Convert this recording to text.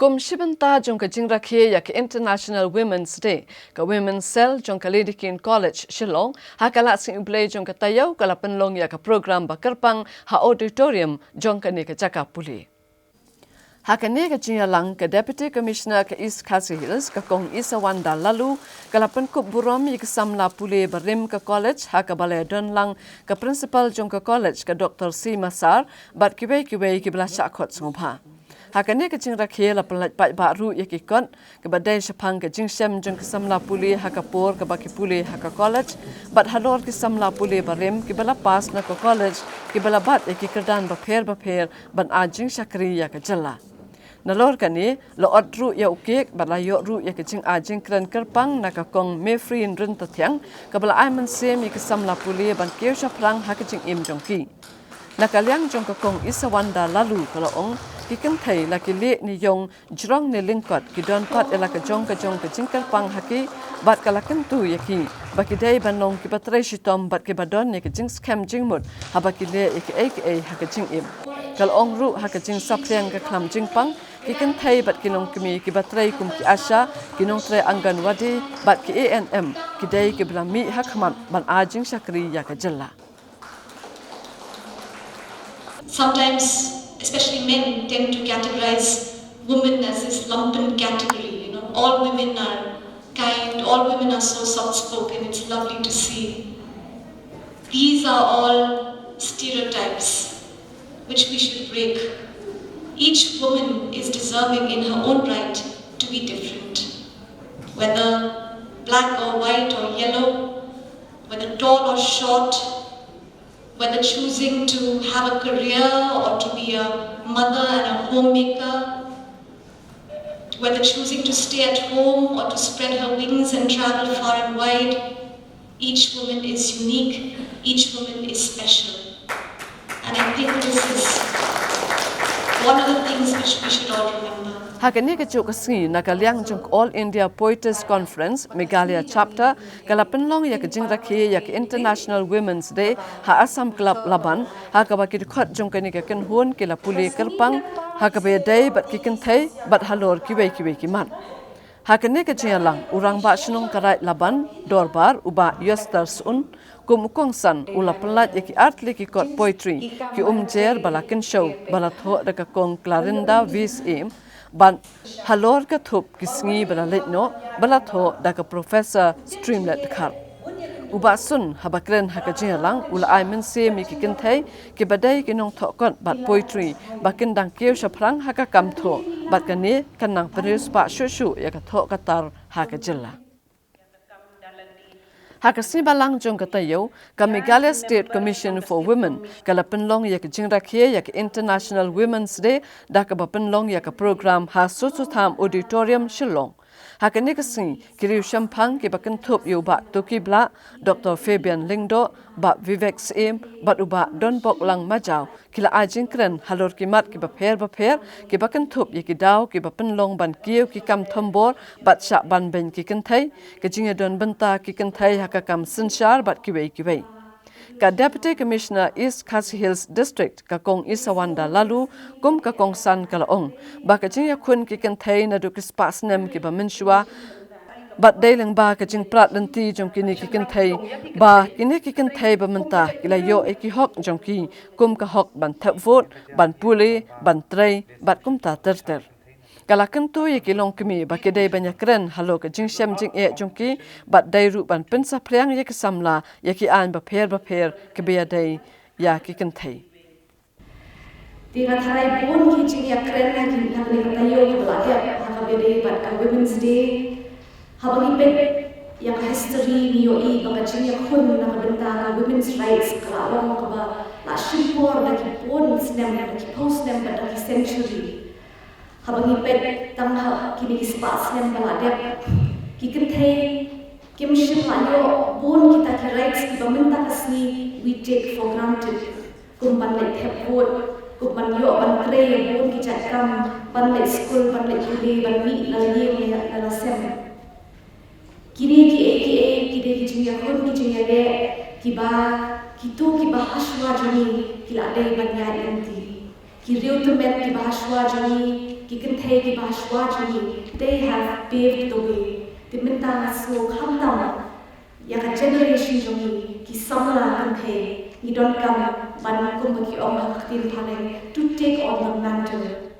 Kum Shibanta jong ka jing Rakhe ya ka International Women's Day ka Women's Cell jong ka Lady Keane College Shillong ha ka la sing play jong ka tayaw ka la penlong ya ka program ba Kyrpang ha auditorium jong ka ni ka Jaka puli. Ha ka ni ka Jylla lang ka Deputy Commissioner ka East Khasi Hills ka kong isa wanda lalu ka la penkup burom ya ka samla puli barim ka college ha ka balay don lang ka principal jong ka college ka Dr. C. Masar bat kiway ki bela syakot sungpa. Hakane ka jing Rakhe la pelat pai baru ya ki kon ke badai sepang ke jing sem jong ke samla puli hakapur ke baki puli haka college bat halor ke samla puli barem ke bala pas na ke college ke bala bat ya ki kerdan baper ban ajing syakri ya ke Jylla. Nalor kani lo odru ya ukik bat la yo ru ya ke jing ajing kran Kyrpang na ka kong mefrin run tatyang ke bala aiman sem ya ke samla puli ban keu syaplang haka jing im jong ki. Nakaliang jong ka kong isa wanda lalu kalau ong Kynthei la ki le ni yong jrong ni lingkot ki don pat ela ka jong ka jing Kyrpang haki bat kala kentu yaki baki dai banong ki patre shitom bat ki badon ni ki jing scam jing mut haba ki le aka haka jing im kal ong ru haka jing sapreng ka klam jing pang ki Kynthei bat ki long kimi ki patre kum ki asha ki nong tre anggan wadi bat ki ANM ki dai ki blami hakmat ban ajing syakri ya ka Jylla. Sometimes, especially men, tend to categorize women as this lumpen category. All women are kind, all women are so soft-spoken. It's lovely to see. These are all stereotypes which we should break. Each woman is deserving in her own right to be different. Whether black or white or yellow, whether tall or short, whether choosing to have a career or to be a mother and a homemaker, whether choosing to stay at home or to spread her wings and travel far and wide, each woman is unique, each woman is special. And I think this is one of the things which we should all remember. Hakani ka chuk singi nakaliang jong All India Poetess Conference Meghalaya chapter kala penlong ya ka jing Rakhe ya ka International Women's Day ha Assam Club Laban ha ka baki khot jong kani ka ken hun ke la puli Kyrpang ha ka be dai bat ki Kynthei bat halor ki man hakani ka Jylla lang urang ba shnong karai Laban dorbar uba yosters un kum kongsan ula pelat ya ki artli ki kot poetry ki jer balakin show balatho da ka kong Clarinda vis im ban halor ka thup ki sngi bala letno balatho da ka professor streamlet khar uba sun habakren haka Jylla lang ula ai men se mi ki Kynthei ki badai ki nong tho kon bat poetry bakin dang keu shaprang haka kam tho bat kani kanang perius pa shu ya ka tho katar haka Jylla. Haka balang jong katayo ka Meghalaya State Commission for Women kala penlong ya ka jing Rakhe ya ka International Women's Day da ka penlong ya ka program ha susutham auditorium Shillong. Haka ni kasi kiriu shampang ki bakan thup yu ba tuki bla Dr. Fabian Lingdo ba Vivek Sim ba uba don bok lang majaw kila ajing kren halor ki mat ki baper ki bakan thup ya ki daw ki bapen long ban kiu ki kam thombor bat sha ban ben ki Kynthei ki jinga don benta ki Kynthei haka kam sinshar bat ki wei ka Deputy Commissioner East Khasi Hills District ka kong isawanda lalu kum ka kong san kalaong ba ka jing yakun ki Kynthei na du ki spasnem ki ba minshwa bat dailing ba ka jing prat lanti jong kini ki Kynthei ba kini ki Kynthei ba menta kila yo e ki hok jong ki kum ka hok ban thap vote ban puli ban trei bat kum ta ter kala kentu ye ki long kimi ba ke dai banyak kren halo ka jing shem jing e jong ki bat dai ru ban pensa priang ye ki samla ye ki an ba pher ke be dai ya ki Kynthei Tiga tharai bon ki jing ya kren na ki na ni tayo ki bla ya ha be dai bat ka Women's Day ha ba ni ya history ni yo I ba ka jing ya khun na ka benta ka women's rights ka long ka ba la shipor da ki bon snem da ki post snem da ki century habang ipet tangha kini spas nem baladep ki Kynthei kim shim layo bon kita ki rights ki bamenta kasni we take for granted kumban le thepot kumban yo ban tre bon ki chatkam ban le school ban le kili ban mi la ye la sem kini ki de ki jinya kon ki jinya de ki ba ki to ki ba haswa jani ki la de ban ya enti ki reu to met ki ba haswa jani ki Kynthei ki bahashwa jungi, they have paved the way. Di minta ngasu kamdam, yaka generation jungi, ki samla Kynthei, ni don kam ban kumbaki om haktin pale to take on the mantle